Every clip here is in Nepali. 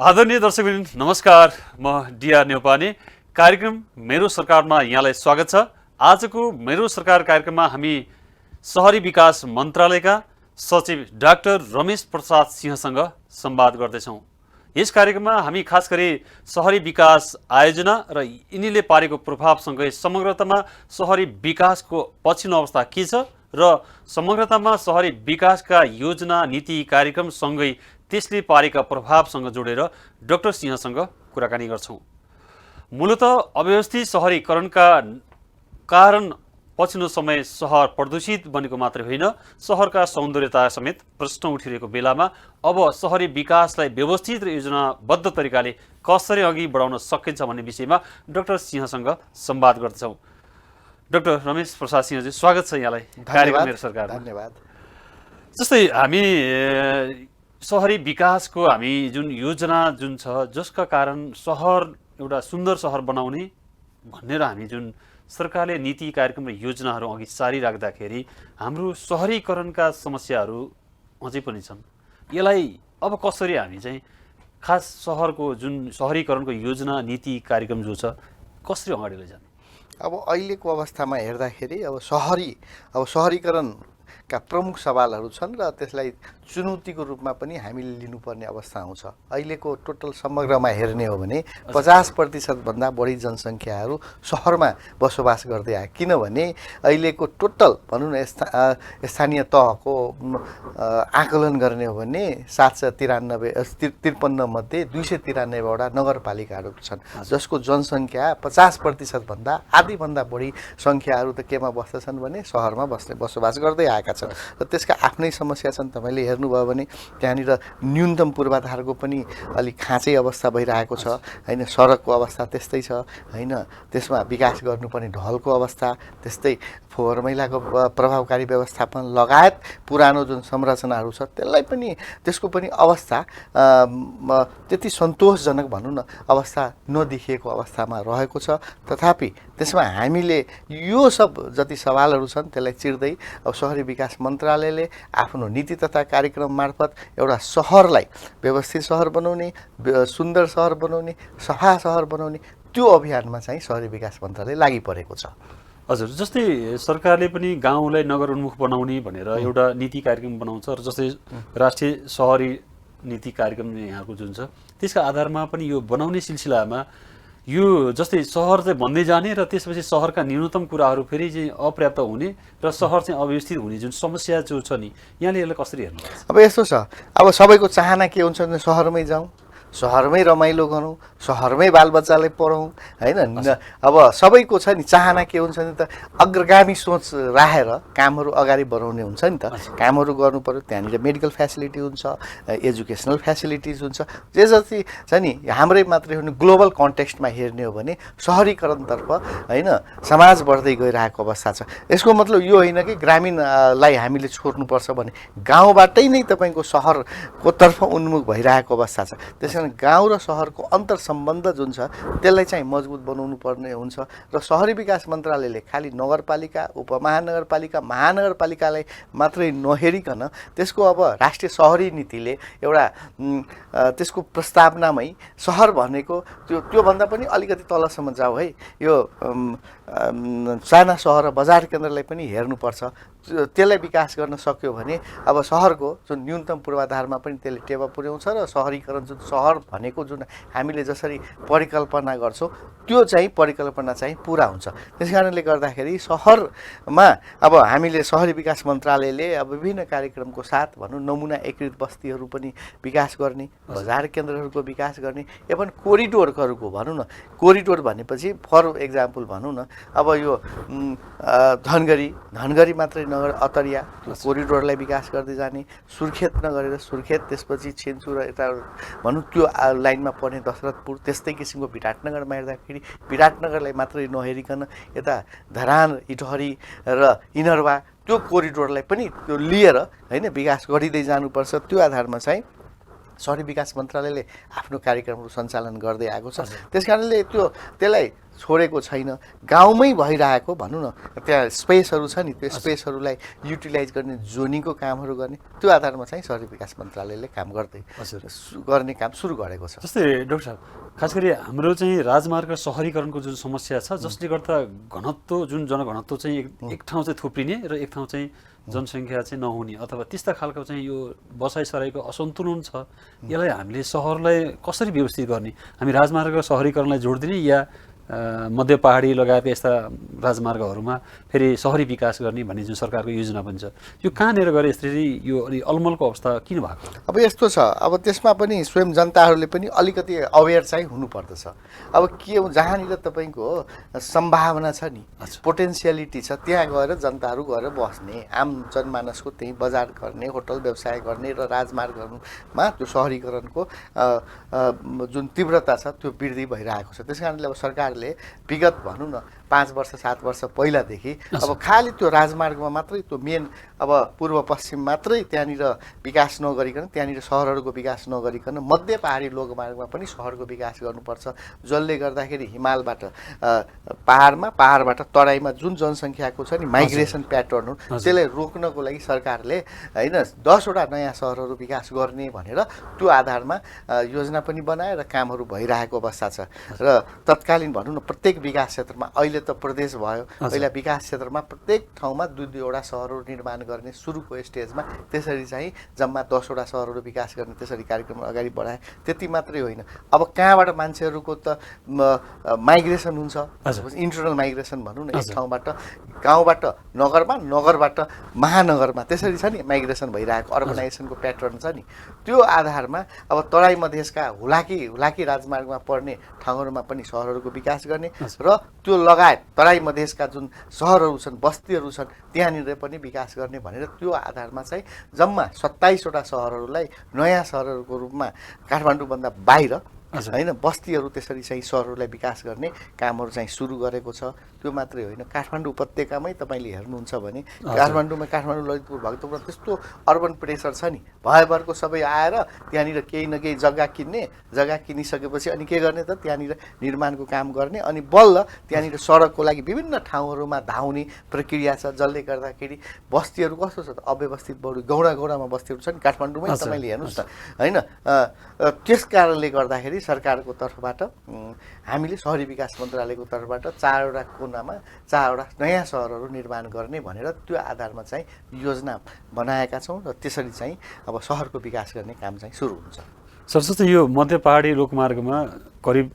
आदरणीय दर्शकवृन्द नमस्कार, म डिआर नेपाली। कार्यक्रम मेरो सरकारमा यहाँलाई स्वागत छ। आजको मेरो सरकार कार्यक्रममा हामी शहरी विकास मन्त्रालयका सचिव डाक्टर रमेश प्रसाद सिंहसँग संवाद गर्दैछौँ। यस कार्यक्रममा हामी खास गरी शहरी विकास आयोजना र यिनीले पारेको प्रभावसँगै समग्रतामा शहरी विकासको पछिल्लो अवस्था के छ र समग्रतामा शहरी विकासका योजना नीति कार्यक्रमसँगै त्यसले पारेका प्रभावसँग जोडेर डाक्टर सिंहसँग कुराकानी गर्छौँ। मूलतः अव्यवस्थित शहरीकरणका कारण पछिल्लो समय सहर प्रदूषित बनेको मात्रै होइन, सहरका सौन्दर्यता समेत प्रश्न उठिरहेको बेलामा अब शहरी विकासलाई व्यवस्थित र योजनाबद्ध तरिकाले कसरी अघि बढाउन सकिन्छ भन्ने विषयमा डाक्टर सिंहसँग संवाद गर्दछौँ। डाक्टर रमेश प्रसाद सिंहजी, स्वागत छ यहाँलाई कार्यक्रम मेरो सरकार। धन्यवाद। जस्तै हामी शहरी विकासको हामी जुन योजना जुन छ, जसका कारण सहर एउटा सुन्दर सहर बनाउने भनेर हामी जुन सरकारले नीति कार्यक्रम र योजनाहरू अघि सारिराख्दाखेरि हाम्रो सहरीकरणका समस्याहरू अझै पनि छन्। यसलाई अब कसरी हामी चाहिँ खास सहरको जुन सहरीकरणको योजना नीति कार्यक्रम जो छ कसरी अगाडि लैजाने? अब अहिलेको अवस्थामा हेर्दाखेरि अब सहरीकरणका प्रमुख सवालहरू छन् र त्यसलाई चुनौतीको रूपमा पनि हामीले लिनुपर्ने अवस्था आउँछ। अहिलेको टोटल समग्रमा हेर्ने हो भने 50% भन्दा बढी जनसङ्ख्याहरू सहरमा बसोबास गर्दै आए। किनभने अहिलेको टोटल भनौँ न स्थानीय तहको आकलन गर्ने हो भने 753 मध्ये 293वटा नगरपालिकाहरू छन्, जसको जनसङ्ख्या 50% भन्दा आधीभन्दा बढी सङ्ख्याहरू त केमा बस्दछन् भने सहरमा बसोबास गर्दै आएका छन् र त्यसका आफ्नै समस्या छन्। तपाईँले हेर्नुभयो भने त्यहाँनिर न्यूनतम पूर्वाधारको पनि अलिक खाँचै अवस्था भइरहेको छ होइन, सडकको अवस्था त्यस्तै छ होइन, त्यसमा विकास गर्नुपर्ने ढलको अवस्था त्यस्तै, फोहोर मैलाको प्रभावकारी व्यवस्थापन लगायत पुरानो जुन संरचनाहरू छ त्यसलाई पनि त्यसको पनि अवस्था त्यति सन्तोषजनक भनौँ न अवस्था नदेखिएको अवस्थामा रहेको छ। तथापि त्यसमा हामीले यो सब जति सवालहरू छन् त्यसलाई चिर्दै अब शहरी विकास मन्त्रालयले आफ्नो नीति तथा कार्यक्रम मार्फत एउटा सहरलाई व्यवस्थित सहर बनाउने, सुन्दर सहर बनाउने, सफा सहर बनाउने त्यो अभियानमा चाहिँ शहरी विकास मन्त्रालय लागि परेको छ। हजुर, जस्तै सरकारले पनि गाउँलाई नगर उन्मुख बनाउने भनेर एउटा नीति कार्यक्रम बनाउँछ र जस्तै राष्ट्रिय शहरी नीति कार्यक्रम यहाँको जुन छ त्यसका आधारमा पनि यो बनाउने सिलसिलामा यो जस्तै सहर चाहिँ भन्दै जाने र त्यसपछि सहरका न्यूनतम कुराहरू फेरि चाहिँ अपर्याप्त हुने र सहर चाहिँ अव्यवस्थित हुने जुन समस्या जो छ नि, यहाँले यसलाई कसरी हेर्नुहुन्छ? अब यस्तो छ, अब सबैको चाहना के हुन्छ भने सहरमै जाउँ, सहरमै रमाइलो गरौँ, सहरमै बालबच्चालाई पढाउँ होइन। अब सबैको छ नि चाहना के हुन्छ नि त अग्रगामी सोच राखेर कामहरू अगाडि बढाउने हुन्छ नि त। कामहरू गर्नु पर्यो, त्यहाँनिर मेडिकल फेसिलिटी हुन्छ, एजुकेसनल फेसिलिटिज हुन्छ, जे जति छ नि हाम्रै मात्रै हो नि ग्लोबल कन्टेक्स्टमा हेर्ने हो भने सहरीकरणतर्फ होइन समाज बढ्दै गइरहेको अवस्था छ। यसको मतलब यो होइन कि ग्रामीणलाई हामीले छोड्नुपर्छ भने गाउँबाटै नै तपाईँको सहरको तर्फ उन्मुख भइरहेको अवस्था छ। त्यस गाउँ र सहरको अन्तर सम्बन्ध जुन छ त्यसलाई चाहिँ मजबुत बनाउनु पर्ने हुन्छ र शहरी विकास मन्त्रालयले खालि नगरपालिका, उपमहानगरपालिका, महानगरपालिकालाई मात्रै नहेरिकन त्यसको अब राष्ट्रिय शहरी नीतिले एउटा त्यसको प्रस्तावनामै सहर भनेको त्योभन्दा पनि अलिकति तलसम्म जाऊ है, यो साना सहर र बजार केन्द्रलाई पनि हेर्नुपर्छ। त्यसलाई विकास गर्न सक्यो भने अब सहरको जुन न्यूनतम पूर्वाधारमा पनि त्यसले टेवा पुर्याउँछ र सहरीकरण जुन सहर भनेको जुन हामीले जसरी परिकल्पना गर्छौँ त्यो चाहिँ परिकल्पना चाहिँ पुरा हुन्छ। त्यस कारणले गर्दाखेरि सहरमा अब हामीले शहरी विकास मन्त्रालयले अब विभिन्न कार्यक्रमको साथ भनौँ नमुना एकीकृत बस्तीहरू पनि विकास गर्ने, बजार केन्द्रहरूको विकास गर्ने, एवं कोरिडोरहरूको भनौँ न, कोरिडोर भनेपछि फर इक्जाम्पल भनौँ न अब यो धनगढी मात्रै नगर अतरिया त्यो कोरिडोरलाई विकास गर्दै जाने, सुर्खेत नगरेर सुर्खेत त्यसपछि छिन्चु र यता भनौँ त्यो लाइनमा पर्ने दशरथपुर, त्यस्तै किसिमको विराटनगरमा हेर्दाखेरि विराटनगरलाई मात्रै नहेरिकन यता धरान, इटहरी र इनरवा त्यो कोरिडोरलाई पनि त्यो लिएर होइन विकास गरिँदै जानुपर्छ। त्यो आधारमा चाहिँ शहरी विकास मन्त्रालयले आफ्नो कार्यक्रमहरू सञ्चालन गर्दै आएको छ। त्यसकारणले त्यसलाई छोडेको छैन, गाउँमै भइरहेको भनौँ न, त्यहाँ स्पेसहरू छ नि, त्यो स्पेसहरूलाई युटिलाइज गर्ने, जोनिङको कामहरू गर्ने, त्यो आधारमा चाहिँ शहरी विकास मन्त्रालयले काम गर्ने काम सुरु गरेको छ। जस्तै डाक्टर साहब, खास गरी हाम्रो चाहिँ राजमार्ग सहरीकरणको जुन समस्या छ, जसले गर्दा घनत्व, जुन जनघनत्व चाहिँ एक ठाउँ चाहिँ थुप्रिने र एक ठाउँ चाहिँ जनसङ्ख्या चाहिँ नहुने, अथवा त्यस्ता खालको चाहिँ यो बसाइसराईको असन्तुलन छ, यसलाई हामीले सहरलाई कसरी व्यवस्थित गर्ने? हामी राजमार्ग सहरीकरणलाई जोड दिने या मध्य पहाडी लगायत यस्ता राजमार्गहरूमा फेरि सहरी विकास गर्ने भन्ने जुन सरकारको योजना पनि छ, यो कहाँनिर गरे यसरी यो अलि अलमलको अवस्था किन भएको? अब यस्तो छ, अब त्यसमा पनि स्वयं जनताहरूले पनि अलिकति अवेर चाहिँ हुनुपर्दछ। अब के हो, जहाँनिर तपाईँको सम्भावना छ नि, पोटेन्सियलिटी छ, त्यहाँ गएर जनताहरू गएर बस्ने, आम जनमानसको त्यहीँ बजार गर्ने, होटल व्यवसाय गर्ने र राजमार्गहरूमा त्यो सहरीकरणको जुन तीव्रता छ त्यो वृद्धि भइरहेको छ। त्यस कारणले अब सरकारले विगत भनौँ न 5 वर्ष 7 वर्ष पहिलादेखि अब खालि त्यो राजमार्गमा मात्रै, त्यो मेन अब पूर्व पश्चिम मात्रै त्यहाँनिर विकास नगरिकन, त्यहाँनिर सहरहरूको विकास नगरिकन मध्य पहाडी लोकमार्गमा पनि सहरको विकास गर्नुपर्छ, जसले गर्दाखेरि हिमालबाट पहाडबाट तराईमा जुन जनसङ्ख्याको छ नि माइग्रेसन प्याटर्न हो, त्यसलाई रोक्नको लागि सरकारले होइन 10 वटा नयाँ सहरहरू विकास गर्ने भनेर त्यो आधारमा योजना पनि बनाएर कामहरू भइरहेको अवस्था छ। र तत्कालीन भनौँ न प्रत्येक विकास क्षेत्रमा, अहिले त प्रदेश भयो, पहिला विकास क्षेत्रमा प्रत्येक ठाउँमा 2-2वटा सहरहरू निर्माण गर्ने सुरुको स्टेजमा, त्यसरी चाहिँ जम्मा 10 वटा सहरहरू विकास गर्ने त्यसरी कार्यक्रम अगाडि बढाए। त्यति मात्रै होइन, अब कहाँबाट मान्छेहरूको त माइग्रेसन हुन्छ, इन्टरनल माइग्रेसन भनौँ न, एक ठाउँबाट गाउँबाट नगरमा, नगरबाट महानगरमा, त्यसरी छ नि माइग्रेसन भइरहेको अर्बनाइजेसनको प्याटर्न छ नि, त्यो आधारमा अब तराई मधेसका हुलाकी राजमार्गमा पर्ने ठाउँहरूमा पनि सहरहरूको विकास गर्ने र त्यो लगायत तराई मधेसका जुन सहरहरू छन्, बस्तीहरू छन्, त्यहाँनिर पनि विकास गर्ने भनेर त्यो आधारमा चाहिँ जम्मा 27 वटा सहरहरूलाई नयाँ सहरहरूको रूपमा काठमाडौँभन्दा बाहिर होइन बस्तीहरू त्यसरी चाहिँ सहरहरूलाई विकास गर्ने कामहरू चाहिँ सुरु गरेको छ। त्यो मात्रै होइन, काठमाडौँ उपत्यकामै तपाईँले हेर्नुहुन्छ भने काठमाडौँमा काठमाडौँ, ललितपुर, भक्तपुरमा त्यस्तो अर्बन प्रेसर छ नि, भयभरको सबै आएर त्यहाँनिर केही न केही जग्गा किन्ने, जग्गा किनिसकेपछि अनि के गर्ने त त्यहाँनिर निर्माणको काम गर्ने, अनि बल्ल त्यहाँनिर सडकको लागि विभिन्न ठाउँहरूमा धाउने प्रक्रिया छ, जसले गर्दाखेरि बस्तीहरू कस्तो छ त अव्यवस्थित, बढी गौडामा बस्तीहरू छन् काठमाडौँमै, तपाईँले हेर्नुहोस् न होइन। त्यस कारणले गर्दाखेरि सरकारको तर्फबाट हामीले शहरी विकास मन्त्रालयको तर्फबाट 4वटा कुनामा 4वटा नयाँ सहरहरू निर्माण गर्ने भनेर त्यो आधारमा चाहिँ योजना बनाएका छौँ र त्यसरी चाहिँ अब सहरको विकास गर्ने काम चाहिँ सुरु हुन्छ। सरस्वती, यो मध्य पहाडी लोकमार्गमा करिब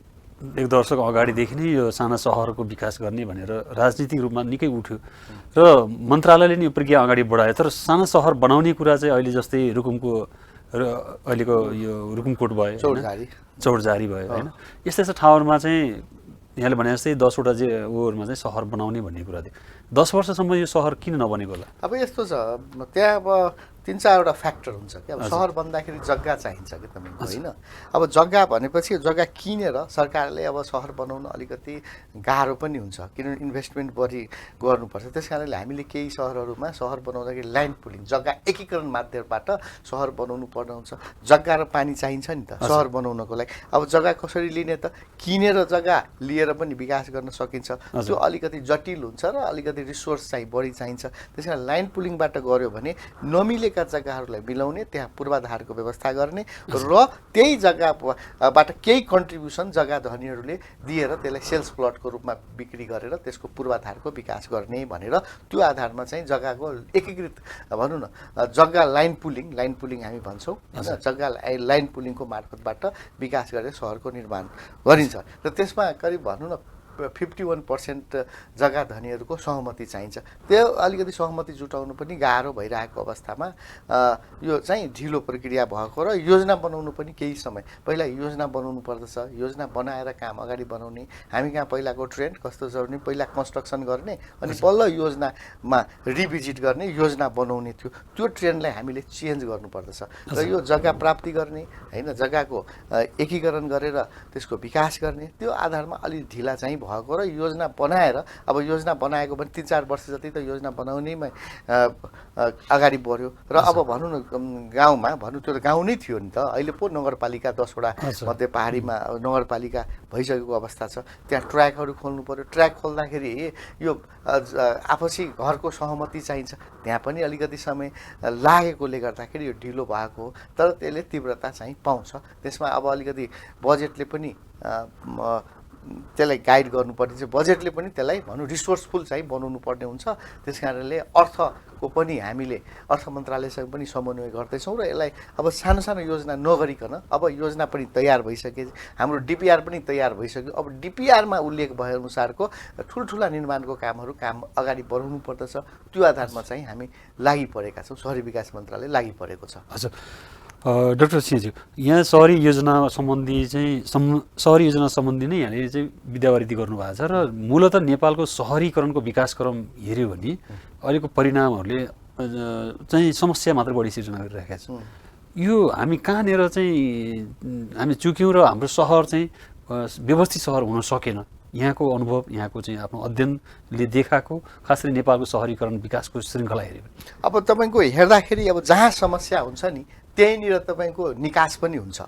1 दशक अगाडिदेखि नै यो साना सहरको विकास गर्ने भनेर राजनीतिक रूपमा निकै उठ्यो र मन्त्रालयले नि यो प्रक्रिया अगाडि बढायो। तर साना सहर बनाउने कुरा चाहिँ अहिले जस्तै रुकुमको र अहिलेको यो रुकुमकोट भयो, चौरजारी भयो होइन, यस्ता यस्ता ठाउँहरूमा चाहिँ यहाँले भने जस्तै 10 वटा उयोहरूमा चाहिँ सहर बनाउने भन्ने कुरा थियो। 10 वर्षसम्म यो सहर किन नबनेको होला? अब यस्तो छ, त्यहाँ अब 3-4वटा फ्याक्टर हुन्छ कि। अब सहर बन्दाखेरि जग्गा चाहिन्छ कि तपाईँको होइन। अब जग्गा भनेपछि जग्गा किनेर सरकारले अब सहर बनाउन अलिकति गाह्रो पनि हुन्छ, किनभने इन्भेस्टमेन्ट बढी गर्नुपर्छ। त्यस कारणले हामीले केही सहरहरूमा सहर बनाउँदाखेरि ल्यान्ड पुलिङ, जग्गा एकीकरण माध्यमबाट सहर बनाउनु पर्ने हुन्छ। जग्गा र पानी चाहिन्छ नि त सहर बनाउनको लागि। अब जग्गा कसरी लिने त? किनेर जग्गा लिएर पनि विकास गर्न सकिन्छ, त्यो अलिकति जटिल हुन्छ र अलिकति रिसोर्स चाहिँ बढी चाहिन्छ। त्यस कारण ल्यान्ड पुलिङबाट गऱ्यो भने नमिलेका जग्गाहरूलाई मिलाउने, त्यहाँ पूर्वाधारको व्यवस्था गर्ने र त्यही जग्गाबाट केही कन्ट्रिब्युसन जग्गा धनीहरूले दिएर त्यसलाई सेल्स प्लटको रूपमा बिक्री गरेर त्यसको पूर्वाधारको विकास गर्ने भनेर त्यो आधारमा चाहिँ जग्गाको एकीकृत भनौँ न जग्गा लाइन पुलिङ हामी भन्छौँ होइन, जग्गा लाइन पुलिङको मार्फतबाट विकास गरेर सहरको निर्माण गरिन्छ र त्यसमा करिब भनौँ न 51% जग्गा धनीहरूको सहमति चाहिन्छ। त्यो अलिकति सहमति जुटाउनु पनि गाह्रो भइरहेको अवस्थामा यो चाहिँ ढिलो प्रक्रिया भएको र योजना बनाउनु पनि केही समय पहिला योजना बनाउनु पर्दछ। योजना बनाएर काम अगाडि बनाउने, हामी कहाँ पहिलाको ट्रेन्ड कस्तो छ भने पहिला कन्स्ट्रक्सन गर्ने अनि बल्ल योजनामा रिभिजिट गर्ने, योजना बनाउने थियो। त्यो ट्रेन्डलाई हामीले चेन्ज गर्नुपर्दछ र यो जग्गा प्राप्ति गर्ने होइन, जग्गाको एकीकरण गरेर त्यसको विकास गर्ने, त्यो आधारमा अलि ढिला चाहिँ भएको र योजना बनाएर अब योजना बनाएको पनि 3-4 वर्ष जति त योजना बनाउनेमै अगाडि बढ्यो र अब भनौँ न गाउँमा भनौँ त्यो त गाउँ नै थियो नि त अहिले पो नगरपालिका 10वटा मध्य पहाडीमा नगरपालिका भइसकेको अवस्था छ त्यहाँ ट्र्याकहरू खोल्नु पर्यो ट्र्याक खोल्दाखेरि यो आपसी घरको सहमति चाहिन्छ त्यहाँ पनि अलिकति समय लागेकोले गर्दाखेरि यो ढिलो भएको हो तर त्यसले तीव्रता चाहिँ पाउँछ त्यसमा अब अलिकति बजेटले पनि त्यसलाई गाइड गर्नुपर्ने चाहिँ बजेटले पनि त्यसलाई भनौँ रिसोर्सफुल चाहिँ बनाउनु पर्ने हुन्छ त्यस कारणले अर्थको पनि हामीले अर्थ मन्त्रालयसँग पनि समन्वय गर्दैछौँ र यसलाई अब सानो सानो योजना नगरिकन अब योजना पनि तयार भइसके हाम्रो डिपिआर पनि तयार भइसक्यो अब डिपिआरमा उल्लेख भएअनुसारको ठुल्ठुला निर्माणको काम अगाडि बढाउनु पर्दछ त्यो आधारमा चाहिँ हामी लागि परेका छौँ शहरी विकास मन्त्रालय लागि परेको छ। हजुर डाक्टर सिंहज्यू यहाँ शहरी योजना सम्बन्धी नै यहाँले चाहिँ विद्यावारिधि गर्नुभएको छ र मूलतः नेपालको शहरीकरणको विकासक्रम हेऱ्यो भने अहिलेको परिणामहरूले चाहिँ समस्या मात्र बढी सिर्जना गरिरहेका छौँ यो हामी कहाँनिर चाहिँ हामी चुक्यौँ र हाम्रो सहर चाहिँ व्यवस्थित सहर हुन सकेन यहाँको अनुभव यहाँको चाहिँ आफ्नो अध्ययनले देखाएको खास गरी नेपालको शहरीकरण विकासको श्रृङ्खला हेऱ्यो अब तपाईँको हेर्दाखेरि अब जहाँ समस्या हुन्छ नि त्यहीँनिर तपाईँको निकास पनि हुन्छ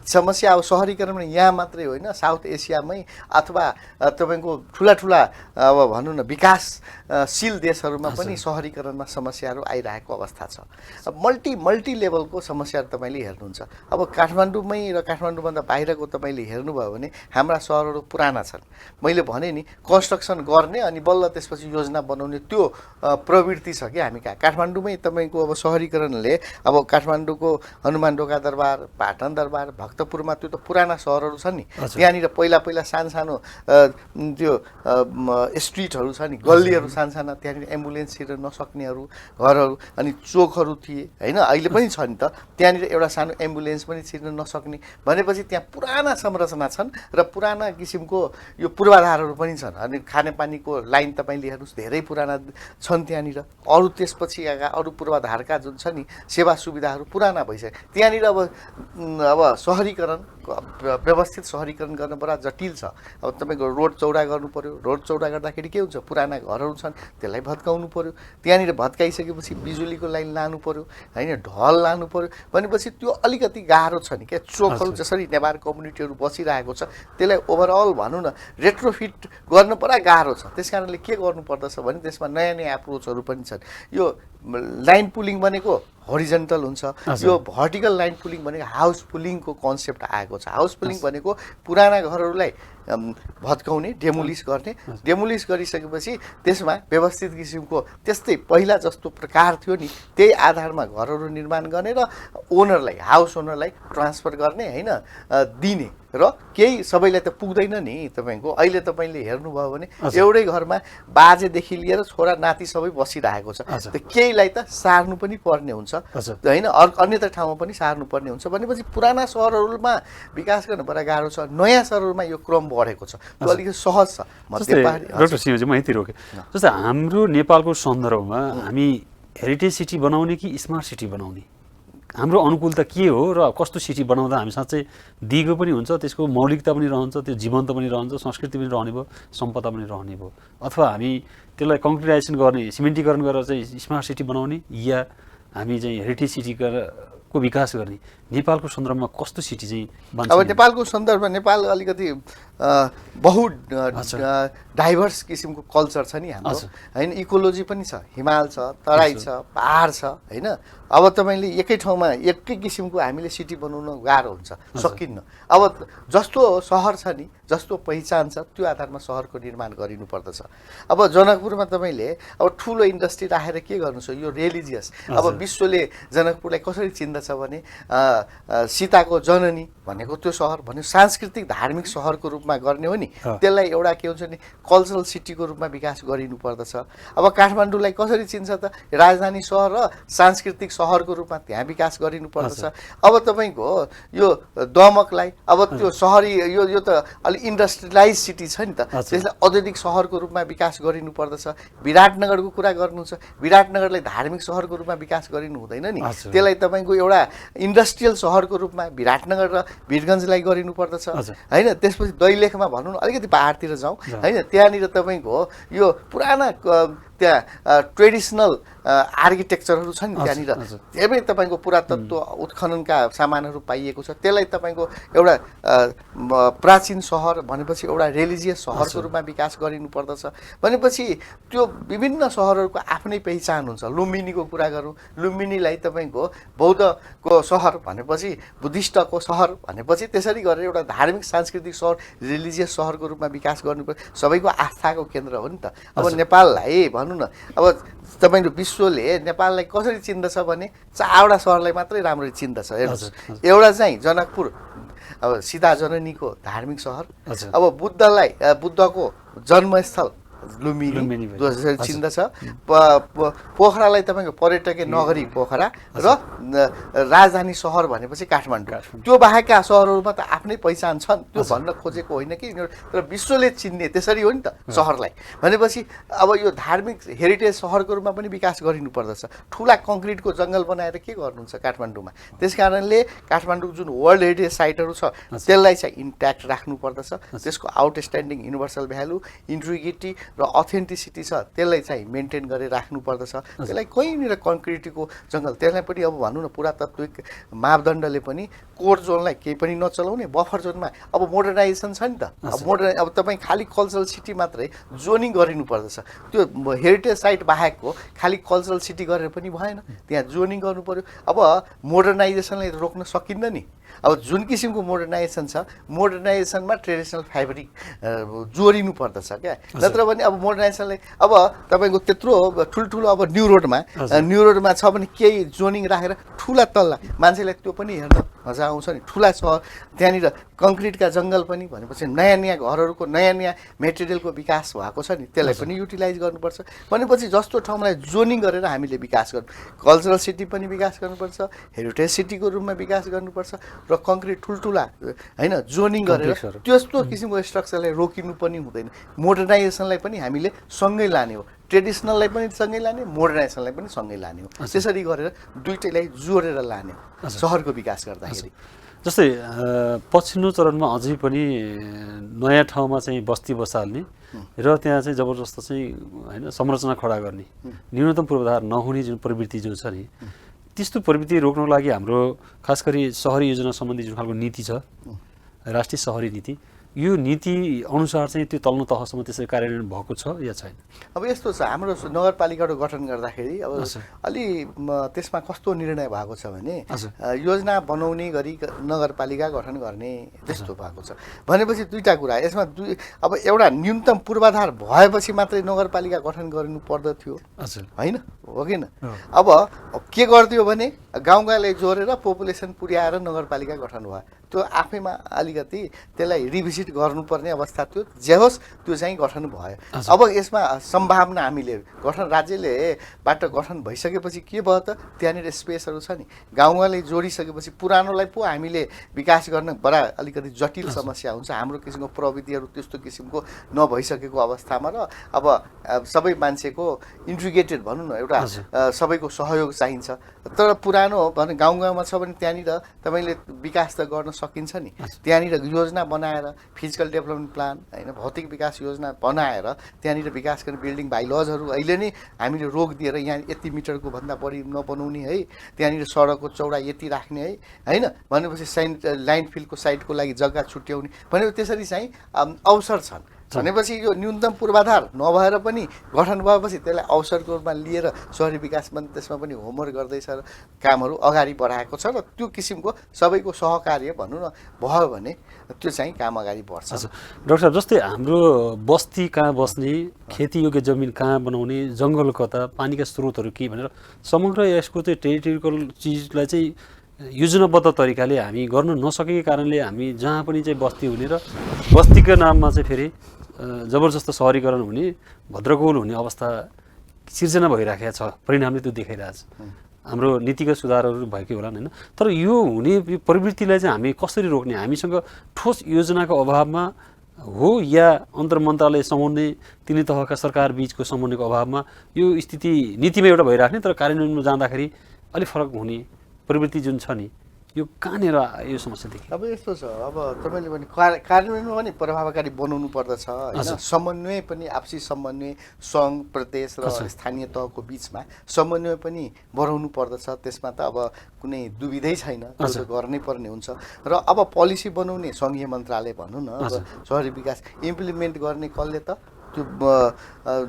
समस्या अब शहरीकरण यहाँ मात्रै होइन साउथ एसियामै अथवा तपाईँको ठुला अब भनौँ न विकासशील देशहरूमा पनि शहरीकरणमा समस्याहरू आइरहेको अवस्था छ। अब मल्टी लेभलको समस्याहरू तपाईँले हेर्नुहुन्छ अब काठमाडौँमै र काठमाडौँभन्दा बाहिरको तपाईँले हेर्नुभयो भने हाम्रा सहरहरू पुराना छन् मैले भने नि कन्स्ट्रक्सन गर्ने अनि बल्ल त्यसपछि योजना बनाउने त्यो प्रवृत्ति छ कि हामी कहाँ काठमाडौँमै तपाईँको अब शहरीकरणले अब काठमाडौँको हनुमान ढोका दरबार पाटन दरबार भक्तपुरमा त्यो त पुराना सहरहरू छन् नि त्यहाँनिर पहिला सानो त्यो स्ट्रिटहरू छ नि गल्लीहरू साना त्यहाँनिर एम्बुलेन्स छिर्न नसक्नेहरू घरहरू अनि चोकहरू थिए होइन अहिले पनि छ नि त त्यहाँनिर एउटा सानो एम्बुलेन्स पनि छिर्न नसक्ने भनेपछि त्यहाँ पुराना संरचना छन् र पुराना किसिमको यो पूर्वाधारहरू पनि छन् अनि खानेपानीको लाइन तपाईँले हेर्नुहोस् धेरै पुराना छन् त्यहाँनिर अरू त्यसपछि आएका अरू पूर्वाधारका जुन छ नि सेवा सुविधाहरू पुराना भइसक्यो त्यहाँनिर अब शहरीकरण व्यवस्थित शहरीकरण गर्न बडा जटिल छ। अब तपाईँको रोड चौडा गर्नु पर्यो रोड चौडा गर्दाखेरि के हुन्छ पुराना घरहरू छन् त्यसलाई भत्काउनु पर्यो त्यहाँनिर भत्काइसकेपछि बिजुलीको लाइन लानु पर्यो होइन ढल लानु पर्यो भनेपछि त्यो अलिकति गाह्रो छ नि क्या चोकहरू जसरी नेवार कम्युनिटीहरू बसिरहेको छ त्यसलाई ओभरअल भनौँ न रेट्रोफिट गर्न पुरा गाह्रो छ त्यस कारणले के गर्नुपर्दछ भने त्यसमा नयाँ एप्रोचहरू पनि छन् यो लाइन पुलिङ भनेको हरिजेन्टल हुन्छ यो भर्टिकल लाइन पुलिङ भनेको हाउस पुलिङको कन्सेप्ट आएको छ हाउस पुलिङ भनेको पुराना घरहरूलाई भत्काउने डेमोलिस गरिसकेपछि त्यसमा व्यवस्थित किसिमको त्यस्तै पहिला जस्तो प्रकार थियो नि त्यही आधारमा घरहरू निर्माण गर्ने र ओनरलाई हाउस ओनरलाई ट्रान्सफर गर्ने होइन दिने र केही सबैलाई त पुग्दैन नि तपाईँको अहिले तपाईँले हेर्नुभयो भने एउटै घरमा बाजेदेखि लिएर छोरा नाति सबै बसिरहेको छ केहीलाई त सार्नु पनि पर्ने हुन्छ होइन अन्यत्र ठाउँमा पनि सार्नु पर्ने हुन्छ भनेपछि पुराना सहरहरूमा विकास गर्न बडा गाह्रो छ नयाँ सहरहरूमा यो क्रम बढेको छ त्यो अलिकति सहज छ। डाक्टर सिंहजी म यति रोकेँ जस्तै हाम्रो नेपालको सन्दर्भमा हामी हेरिटेज सिटी बनाउने कि स्मार्ट सिटी बनाउने हाम्रो अनुकूलता के हो र कस्तो सिटी बनाउँदा हामी साँच्चै दिगो पनि हुन्छ त्यसको मौलिकता पनि रहन्छ त्यो जीवन्त पनि रहन्छ संस्कृति पनि रहने भयो सम्पदा पनि रहने भयो अथवा हामी त्यसलाई कङ्क्रिटाइजेसन गर्ने सिमेन्टीकरण गरेर चाहिँ स्मार्ट सिटी बनाउने या हामी चाहिँ हेरिटेज सिटीको विकास गर्ने नेपालको सन्दर्भमा कस्तो सिटी चाहिँ बन्छ? अब नेपालको सन्दर्भमा नेपाल अलिकति बहुत डाइभर्स किसिमको कल्चर छ नि हाम्रो होइन इकोलोजी पनि छ हिमाल छ तराई छ पहाड छ होइन अब तपाईँले एकै ठाउँमा एकै किसिमको हामीले सिटी बनाउन गाह्रो हुन्छ सकिन्न अब जस्तो सहर छ नि जस्तो पहिचान छ त्यो आधारमा सहरको निर्माण गरिनु पर्दछ। अब जनकपुरमा तपाईँले अब ठुलो इन्डस्ट्री राखेर के गर्नु छ यो रिलिजियस अब विश्वले जनकपुरलाई कसरी चिन्दछ भने सीताको जननी भनेको त्यो सहर भन्यो सांस्कृतिक धार्मिक सहरको रूपमा गर्ने हो नि त्यसलाई एउटा के हुन्छ नि कल्चरल सिटीको रूपमा विकास गरिनु पर्दछ। अब काठमाडौँलाई कसरी चिन्छ त राजधानी सहर र सांस्कृतिक सहरको रूपमा त्यहाँ विकास गरिनु पर्दछ। अब तपाईँको यो दमकलाई अब त्यो सहरी यो त अलि इन्डस्ट्रियलाइज सिटी छ नि त त्यसलाई औद्योगिक सहरको रूपमा विकास गरिनु पर्दछ। विराटनगरको कुरा गर्नुहुन्छ विराटनगरलाई धार्मिक सहरको रूपमा विकास गरिनु हुँदैन नि त्यसलाई तपाईँको एउटा इन्डस्ट्रियल सहरको रूपमा विराटनगर र भिरगञ्जलाई गरिनुपर्दछ हजुर। होइन। त्यसपछि दैलेखमा भनौँ न अलिकति पहाडतिर जाउँ होइन, त्यहाँनिर तपाईँको यो पुराना त्यहाँ ट्रेडिसनल आर्किटेक्चरहरू छ नि त्यहाँनिर, धेरै तपाईँको पुरातत्व उत्खननका सामानहरू पाइएको छ। त्यसलाई तपाईँको एउटा प्राचीन सहर भनेपछि एउटा रिलिजियस सहरको रूपमा विकास गरिनु पर्दछ। भनेपछि त्यो विभिन्न सहरहरूको आफ्नै पहिचान हुन्छ। लुम्बिनीको कुरा गरौँ, लुम्बिनीलाई तपाईँको बौद्धको सहर भनेपछि, बुद्धिस्टको सहर भनेपछि त्यसरी गरेर एउटा धार्मिक सांस्कृतिक सहर, रिलिजियस सहरको रूपमा विकास गर्नुपर्छ। सबैको आस्थाको केन्द्र हो नि त। अब नेपाललाई भनौँ न, अब तपाईँको विश्वले नेपाललाई कसरी चिन्दछ भने 4वटा सहरलाई मात्रै राम्ररी चिन्दछ। हेर्नुहोस्, एउटा चाहिँ जनकपुर, अब सीता जननीको धार्मिक सहर। अब बुद्धको जन्मस्थल लुम्बिनी चिन्दछ। पोखरालाई तपाईँको पर्यटकीय नगरी पोखरा र राजधानी सहर भनेपछि काठमाडौँ। त्यो बाहेकका सहरहरूमा त आफ्नै पहिचान छन्, त्यो भन्न खोजेको होइन कि, तर विश्वले चिन्ने त्यसरी हो नि त सहरलाई। भनेपछि अब यो धार्मिक हेरिटेज सहरको रूपमा पनि विकास गरिनु पर्दछ। ठुला कङ्क्रिटको जङ्गल बनाएर के गर्नुहुन्छ काठमाडौँमा? त्यस कारणले काठमाडौँ जुन वर्ल्ड हेरिटेज साइटहरू छ त्यसलाई चाहिँ इन्ट्याक्ट राख्नु पर्दछ। त्यसको आउटस्ट्यान्डिङ युनिभर्सल भ्यालु, इन्ट्रिग्रिटी र अथेन्टिसिटी छ, त्यसलाई चाहिँ मेन्टेन गरेर राख्नु पर्दछ। त्यसलाई कहीँनिर कङ्क्रिटको जङ्गल, त्यसलाई पनि अब भनौँ न पुरातात्विक मापदण्डले पनि कोर जोनलाई केही पनि नचलाउने, बफर जोनमा अब मोडर्नाइजेसन छ नि त। अब तपाईँ खालि कल्चरल सिटी मात्रै जोनिङ गरिनु पर्दछ। त्यो हेरिटेज साइट बाहेकको खालि कल्चरल सिटी गरेर पनि भएन, त्यहाँ जोनिङ गर्नु पर्यो। अब मोडर्नाइजेसनलाई रोक्न सकिन्न नि। अब जुन किसिमको मोडर्नाइजेसन छ, मोडर्नाइजेसनमा ट्रेडिसनल फ्याब्रिक जोडिनु पर्दछ क्या। नत्र भने अब मोडर्नाइजेसनले अब तपाईँको त्यत्रो ठुल्ठुलो अब न्यु रोडमा छ भने केही जोनिङ राखेर ठुला तल्ला मान्छेलाई त्यो पनि हेर्न मजा आउँछ नि। ठुला सहर, त्यहाँनिर कङ्क्रिटका जङ्गल पनि भनेपछि नयाँ घरहरूको नयाँ मेटेरियलको विकास भएको छ नि, त्यसलाई पनि युटिलाइज गर्नुपर्छ। भनेपछि जस्तो ठाउँलाई जोनिङ गरेर हामीले विकास गर्नु, कल्चरल सिटी पनि विकास गर्नुपर्छ, हेरिटेज सिटीको रूपमा विकास गर्नुपर्छ र कङ्क्रिट ठुल्ठुला होइन जोनिङ गरेर त्यस्तो किसिमको स्ट्रक्चरलाई रोकिनु पनि हुँदैन। मोडर्नाइजेसनलाई पनि हामीले सँगै लाने हो, ट्रेडिसनललाई पनि सँगै लाने, मोडर्नाइजेसनलाई पनि सँगै लाने हो। त्यसरी गरेर दुइटैलाई जोडेर लाने हो सहरको विकास गर्दाखेरि। जस्तै पछिल्लो चरणमा अझै पनि नयाँ ठाउँमा चाहिँ बस्ती बसाल्ने र त्यहाँ चाहिँ जबरजस्त चाहिँ होइन संरचना खडा गर्ने, न्यूनतम पूर्वाधार नहुने जुन प्रवृत्ति जो छ नि, त्यस्तो प्रवृत्ति रोक्नको लागि हाम्रो खास गरी सहरी योजना सम्बन्धी जुन खालको नीति छ, राष्ट्रिय सहरी नीति, यो नीति अनुसार चाहिँ त्यो तल्लो तहसम्म त्यसरी कार्यान्वयन भएको छ या छैन? अब यस्तो छ, हाम्रो नगरपालिकाहरू गठन गर्दाखेरि अब अलि त्यसमा कस्तो निर्णय भएको छ भने योजना बनाउने गरी नगरपालिका गठन गर्ने त्यस्तो भएको छ। भनेपछि दुईवटा कुरा यसमा, अब एउटा न्यूनतम पूर्वाधार भएपछि मात्रै नगरपालिका गठन गर्नु पर्दथ्यो होइन, हो कि न? अब के गरिदियो भने गाउँगाउँलाई जोडेर पपुलेसन पुर्याएर नगरपालिका गठन भयो। त्यो आफैमा अलिकति त्यसलाई रिभिजिट गर्नुपर्ने अवस्था थियो। जे होस् त्यो चाहिँ गठन भयो। अब यसमा सम्भावना हामीले राज्यले बाट गठन भइसकेपछि के भयो त, त्यहाँनिर स्पेसहरू छ नि, गाउँगाउँलाई जोडिसकेपछि पुरानोलाई पो हामीले विकास गर्न बडा अलिकति जटिल समस्या हुन्छ। हाम्रो किसिमको प्रविधिहरू त्यस्तो किसिमको नभइसकेको अवस्थामा र अब सबै मान्छेको इन्ट्रिग्रेटेड भनौँ न एउटा सबैको सहयोग चाहिन्छ। तर पुरानो भने गाउँमा छ भने त्यहाँनिर तपाईँले विकास त गर्न सकिन्छ नि। त्यहाँनिर योजना बनाएर फिजिकल डेभलपमेन्ट प्लान होइन, भौतिक विकास योजना बनाएर त्यहाँनिर विकास गर्ने बिल्डिङ बाइलजहरू अहिले नै हामीले रोक दिएर यहाँ यति मिटरको भन्दा बढी नबनाउने है, त्यहाँनिर सडकको चौडा यति राख्ने है होइन, भनेपछि लाइन फिल्डको साइडको लागि जग्गा छुट्याउने भनेपछि त्यसरी चाहिँ अवसर छन्। भनेपछि यो न्यूनतम पूर्वाधार नभएर पनि गठन भएपछि त्यसलाई अवसरको रूपमा लिएर सहरी विकास मन्त्री त्यसमा पनि होमवर्क गर्दैछ र कामहरू अगाडि बढाएको छ र त्यो किसिमको सबैको सहकार्य भनौँ न भयो भने त्यो चाहिँ काम अगाडि बढ्छ। डाक्टर साहब, जस्तै हाम्रो बस्ती कहाँ बस्ने, खेतीयोग्य जमिन कहाँ बनाउने, जङ्गल कता, पानीका स्रोतहरू के भनेर समग्र यसको चाहिँ टेरिटोरियल चिजलाई चाहिँ योजनाबद्ध तरिकाले हामी गर्न नसकेको कारणले हामी जहाँ पनि चाहिँ बस्ती हुने र बस्तीको नाममा चाहिँ फेरि जबरजस्त सहरीकरण हुने, भद्रकोल हुने अवस्था सिर्जना भइराखेको छ। परिणामले त्यो देखाइरहेछ। हाम्रो नीतिगत सुधारहरू भएकै होला होइन, तर यो हुने प्रवृत्तिलाई चाहिँ हामी कसरी रोक्ने? हामीसँग ठोस योजनाको अभावमा हो या अन्तर मन्त्रालय समन्वय तिनै तहका सरकार बीचको समन्वयको अभावमा यो स्थिति नीतिमा एउटा भइराख्ने तर कार्यान्वयनमा जाँदाखेरि अलिक फरक हुने प्रवृत्ति जुन छ नि, यो कहाँनिर यो समस्या देखियो? अब यस्तो छ, अब तपाईँले भने कार्यान्वयनमा पनि प्रभावकारी बनाउनु पर्दछ होइन। समन्वय पनि, आपसी समन्वय सङ्घ प्रदेश र स्थानीय तहको बिचमा समन्वय पनि बढाउनु पर्दछ। त्यसमा त अब कुनै दुविधै छैन, त्यो गर्नै पर्ने हुन्छ। र अब पोलिसी बनाउने सङ्घीय मन्त्रालय भनौँ न, अब सहरी विकास इम्प्लिमेन्ट गर्ने कसले त? त्यो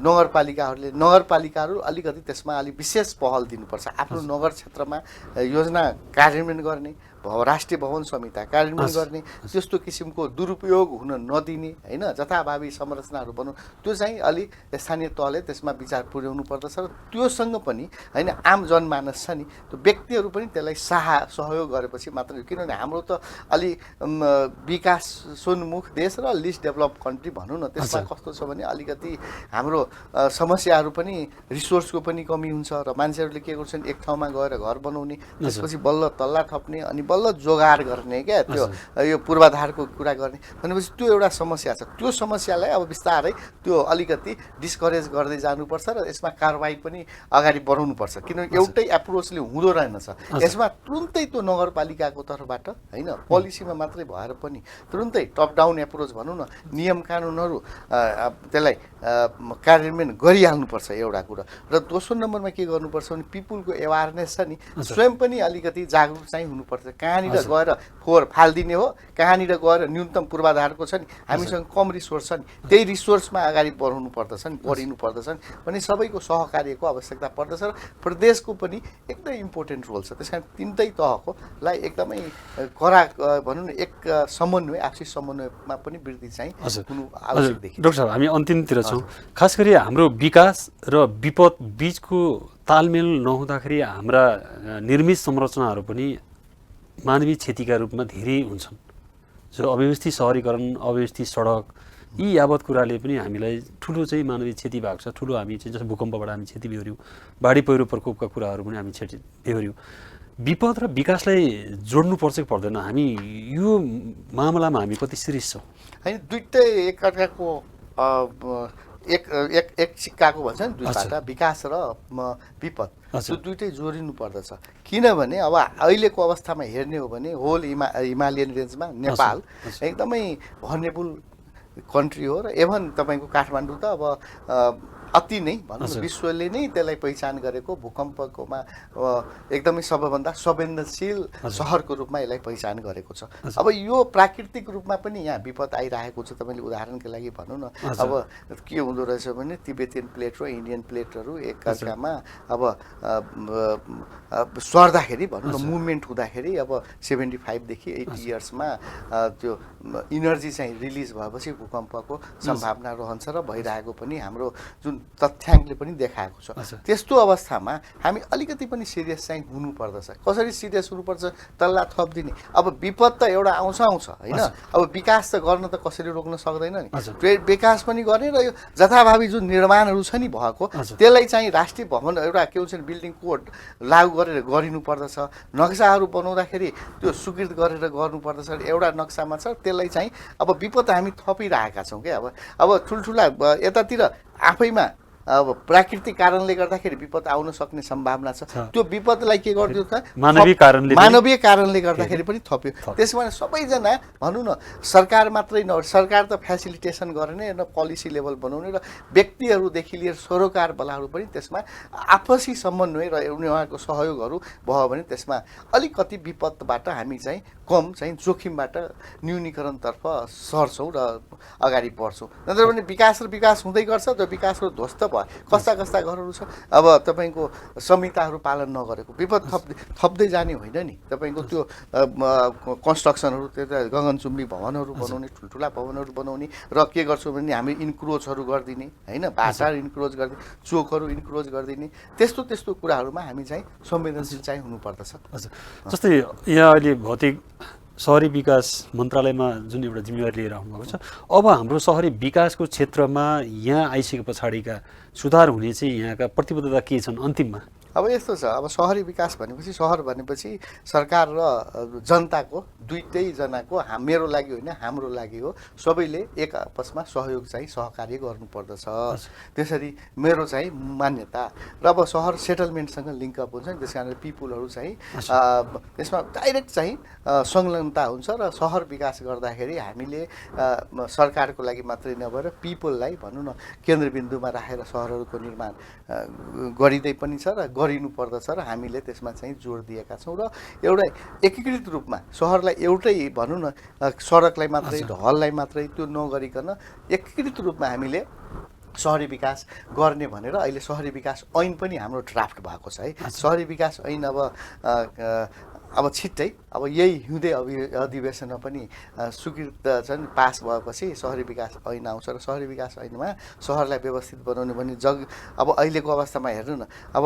नगरपालिकाहरू अलिकति त्यसमा अलिक विशेष पहल दिनुपर्छ। आफ्नो नगर क्षेत्रमा योजना कार्यान्वयन गर्ने, राष्ट्रिय भवन संहिता कार्यान्वयन गर्ने, त्यस्तो किसिमको दुरुपयोग हुन नदिने होइन, जथाभावी संरचनाहरू बनाउनु, त्यो चाहिँ अलिक स्थानीय तहले त्यसमा विचार पुर्याउनु पर्दछ। र त्योसँग पनि होइन आम जनमानस छ नि, त्यो व्यक्तिहरू पनि त्यसलाई सहयोग गरेपछि मात्र, किनभने हाम्रो त अलि विकासोन्मुख देश र लिस्ट डेभलप कन्ट्री भनौँ न, त्यसमा कस्तो छ भने अलिकति हाम्रो समस्याहरू पनि रिसोर्सको पनि कमी हुन्छ र मान्छेहरूले के गर्छन्, एक ठाउँमा गएर घर बनाउने, त्यसपछि बल्ल तल्ला थप्ने, अनि बल्ल जोगाड गर्ने क्या, त्यो यो पूर्वाधारको कुरा गर्ने भनेपछि त्यो एउटा समस्या छ। त्यो समस्यालाई अब बिस्तारै त्यो अलिकति डिस्करेज गर्दै जानुपर्छ र यसमा कारवाही पनि अगाडि बढाउनुपर्छ, किनभने एउटै एप्रोचले हुँदो रहेनछ। यसमा तुरुन्तै त्यो नगरपालिकाको तर्फबाट होइन, पोलिसीमा मात्रै भएर पनि तुरुन्तै टप डाउन एप्रोच भनौँ न, नियम कानुनहरू त्यसलाई कार्यान्वयन गरिहाल्नुपर्छ एउटा कुरा। र दोस्रो नम्बरमा के गर्नुपर्छ भने पिपुलको एवारनेस छ नि, स्वयं पनि अलिकति जागरुक चाहिँ हुनुपर्छ। कहाँनिर गएर फोहोर फालिदिने हो, कहाँनिर गएर न्यूनतम पूर्वाधारको छ नि, हामीसँग कम रिसोर्स छ नि, त्यही रिसोर्समा अगाडि बढाउनु पर्दछ नि, बढिनु पर्दछ नि, भने सबैको सहकार्यको आवश्यकता पर्दछ। र प्रदेशको पनि एकदमै इम्पोर्टेन्ट रोल छ। त्यस कारण तिनटै तहकोलाई एकदमै कडा भनौँ न, एक समन्वय, आपसी समन्वयमा पनि वृद्धि चाहिँ हुनु आवश्यक देखिन्छ। डाक्टर साहब, हामी अन्तिमतिर छौँ। खास गरी हाम्रो विकास र विपद बिचको तालमेल नहुँदाखेरि हाम्रा निर्मित संरचनाहरू पनि मानवीय क्षतिका रूपमा धेरै हुन्छन्। जो अव्यवस्थित सहरीकरण, अव्यवस्थित सडक, यी यावत कुराले पनि हामीलाई ठुलो चाहिँ मानवीय क्षति भएको छ। ठुलो हामी चाहिँ जस्तो भूकम्पबाट हामी क्षति बेहोऱ्यौँ, बाढी पहिरो प्रकोपका कुराहरू पनि हामी क्षति बेहोऱ्यौँ। विपद र विकासलाई जोड्नुपर्छ कि पर्दैन? हामी यो मामलामा हामी कति सिरियस छौँ? होइन, दुइटै एकअर्काको एक सिक्काको भन्छ नि, दुईवटा विकास र विपद, त्यो दुइटै जोडिनु पर्दछ। किनभने अब अहिलेको अवस्थामा हेर्ने हो भने होल हिमालयन रेन्जमा नेपाल एकदमै भर्नेबल कन्ट्री हो। र इभन तपाईँको काठमाडौँ त अब अति नै भनौँ न, विश्वले नै त्यसलाई पहिचान गरेको भूकम्पकोमा एकदमै सबैभन्दा संवेदनशील सहरको रूपमा यसलाई पहिचान गरेको छ। अब यो प्राकृतिक रूपमा पनि यहाँ विपद आइरहेको छ। तपाईँले उदाहरणको लागि भनौँ न, अब के हुँदो रहेछ भने तिब्बतियन प्लेट र इन्डियन प्लेटहरू एकअर्कामा अब सर्दाखेरि भनौँ न, मुभमेन्ट हुँदाखेरि अब 75देखि 80 इयर्समा त्यो इनर्जी चाहिँ रिलिज भएपछि भूकम्पको सम्भावना रहन्छ र भइरहेको पनि हाम्रो जुन तथ्याङ्कले पनि देखाएको छ। त्यस्तो अवस्थामा हामी अलिकति पनि सिरियस चाहिँ हुनुपर्दछ। कसरी सिरियस हुनुपर्छ? तल्ला थपिदिने। अब विपद त एउटा आउँछ होइन, अब विकास त गर्न त कसरी रोक्न सक्दैन नि। विकास पनि गर्ने र यो जथाभावी जुन निर्माणहरू छ नि भएको, त्यसलाई चाहिँ राष्ट्रिय भवन एउटा के हुन्छ बिल्डिङ कोड लागू गरेर गरिनु पर्दछ। नक्साहरू बनाउँदाखेरि त्यो स्वीकृत गरेर गर्नुपर्दछ। एउटा नक्सामा छ, त्यसलाई चाहिँ अब विपद हामी थपिरहेका छौँ क्या। अब ठुल्ठुला यतातिर आफैमा अब प्राकृतिक कारणले गर्दाखेरि विपद आउन सक्ने सम्भावना छ। त्यो विपदलाई के गरिदियो त? मानवीय कारणले गर्दाखेरि पनि थप्यो। त्यसमा सबैजना भनौँ न, सरकार मात्रै नभएर सरकार त फेसिलिटेसन गर्ने र पोलिसी लेभल बनाउने र व्यक्तिहरूदेखि लिएर सरोकार बलाहरू पनि त्यसमा आपसी समन्वय र उनीहरूको सहयोगहरू भयो भने त्यसमा अलिकति विपदबाट हामी चाहिँ कम चाहिँ जोखिमबाट न्यूनीकरणतर्फ सर्छौँ र अगाडि बढ्छौँ। नत्र भने विकास हुँदै गर्छ, त्यो विकासको ध्वस्त कस्ता घरहरू छ अब तपाईँको संहिताहरू पालन नगरेको, विपद थप्दै जाने होइन नि। तपाईँको त्यो कन्स्ट्रक्सनहरू, त्यो गगनचुम्बी भवनहरू बनाउने, ठुल्ठुला भवनहरू बनाउने र के गर्छौँ भने हामी इन्क्रोचहरू गरिदिने होइन, भाषा इन्क्रोच गरिदिने, चोकहरू इन्क्रोच गरिदिने, त्यस्तो कुराहरूमा हामी चाहिँ संवेदनशील चाहिँ हुनुपर्दछ। जस्तै यहाँ अहिले भौतिक सहरी विकास मन्त्रालयमा जुन एउटा जिम्मेवारी लिएर आउनुभएको छ, अब हाम्रो सहरी विकासको क्षेत्रमा यहाँ आइसके पछाडिका सुधार हुने चाहिँ यहाँका प्रतिबद्धता के छन् अन्तिममा? अब यस्तो छ, अब सहरी विकास भनेपछि सहर भनेपछि सरकार र जनताको दुईटैजनाको मेरो लागि होइन हाम्रो लागि हो। सबैले एक आपसमा सहयोग चाहिँ सहकार्य गर्नुपर्दछ। त्यसरी मेरो चाहिँ मान्यता। र अब सहर सेटलमेन्टसँग लिङ्कअप हुन्छ नि, त्यस कारणले पिपुलहरू चाहिँ त्यसमा डाइरेक्ट चाहिँ संलग्नता हुन्छ र सहर विकास गर्दाखेरि हामीले सरकारको लागि मात्रै नभएर पिपुललाई भनौँ न केन्द्रबिन्दुमा राखेर सहरहरूको निर्माण गरिँदै पनि छ र गरिनु पर्दछ र हामीले त्यसमा चाहिँ जोड दिएका छौँ। र एउटा एकीकृत रूपमा सहरलाई एउटै भनौँ न सडकलाई मात्रै ढललाई मात्रै त्यो नगरिकन एकीकृत रूपमा हामीले सहरी विकास गर्ने भनेर अहिले सहरी विकास ऐन पनि हाम्रो ड्राफ्ट भएको छ है। सहरी विकास ऐन अब छिट्टै अब यही हिउँदे अधिवेशनमा पनि स्वीकृत छन् पास भएपछि सहरी विकास ऐन आउँछ र सहरी विकास ऐनमा सहरलाई व्यवस्थित बनाउने भने अब अहिलेको अवस्थामा हेर्नु न, अब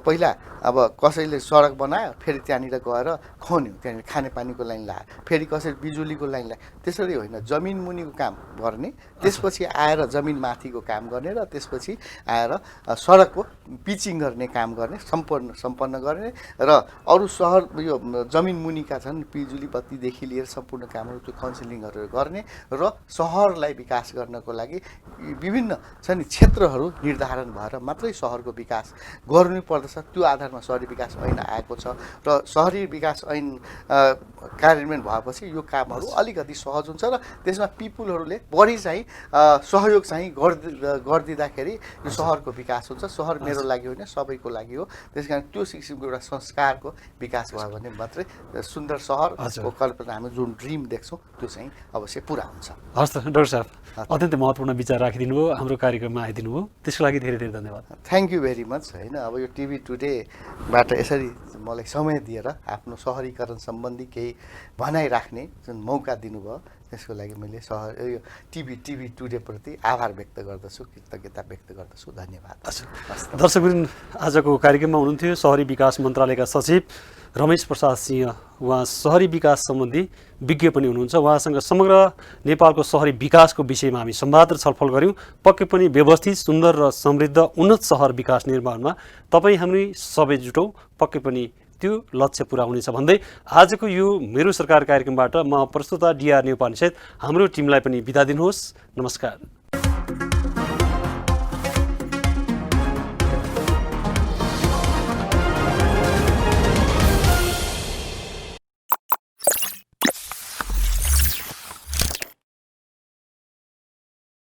पहिला अब कसैले सडक बनायो फेरि त्यहाँनिर गएर खन्यो, त्यहाँनिर खानेपानीको लाइन लगायो, फेरि कसैले बिजुलीको लाइन लगायो। त्यसरी होइन, जमिन मुनिको काम गर्ने, त्यसपछि आएर जमिन माथिको काम गर्ने र त्यसपछि आएर सडकको पिचिङ गर्ने काम गर्ने, सम्पन्न गर्ने र अरू सहर यो जमिन मुनिका छन् बिजुली बत्तीदेखि लिएर सम्पूर्ण कामहरू त्यो काउन्सिलिङहरू गर्ने र सहरलाई विकास गर्नको लागि विभिन्न छ नि क्षेत्रहरू निर्धारण भएर मात्रै सहरको विकास गर्नुपर्दछ। त्यो आधारमा सहरी विकास ऐन आएको छ र सहरी विकास ऐन कार्यान्वयन भएपछि यो कामहरू अलिकति सहज हुन्छ र त्यसमा पिपुलहरूले बढी चाहिँ सहयोग चाहिँ गरिदिँदाखेरि यो सहरको विकास हुन्छ। सहर मेरो लागि होइन सबैको लागि हो। त्यस कारण त्यो किसिमको एउटा संस्कारको विकास भयो भने मात्रै सुन्दर सहरको कल्पना हामी जुन ड्रिम देख्छौँ त्यो चाहिँ अवश्य पुरा हुन्छ। हस् त डाक्टर साहब, अत्यन्तै महत्त्वपूर्ण विचार राखिदिनु भयो, हाम्रो कार्यक्रममा आइदिनु भयो, त्यसको लागि धेरै धेरै धन्यवाद। Thank you very much. होइन अब यो टिभी टुडेबाट यसरी मलाई समय दिएर आफ्नो सहरीकरण सम्बन्धी केही भनाइराख्ने जुन मौका दिनुभयो त्यसको लागि मैले यो टिभी टुडेप्रति आभार व्यक्त गर्दछु, कृतज्ञता व्यक्त गर्दछु। धन्यवाद। दर्शकवृन्द, आजको कार्यक्रममा हुनुहुन्थ्यो सहरी विकास मन्त्रालयका सचिव रमेश प्रसाद सिंह। उहाँ सहरी विकास सम्बन्धी विज्ञ पनि हुनुहुन्छ। उहाँसँग समग्र नेपालको सहरी विकासको विषयमा हामी संवाद र छलफल गऱ्यौँ। पक्कै पनि व्यवस्थित, सुन्दर र समृद्ध उन्नत सहर विकास निर्माणमा तपाईँ हामी सबै जुटौँ, पक्कै पनि त्यो लक्ष्य पुरा हुनेछ भन्दै आजको यो मेरो सरकार कार्यक्रमबाट म प्रस्तुता डिआर न्यौपाने सहित हाम्रो टिमलाई पनि बिदा दिनुहोस्। नमस्कार।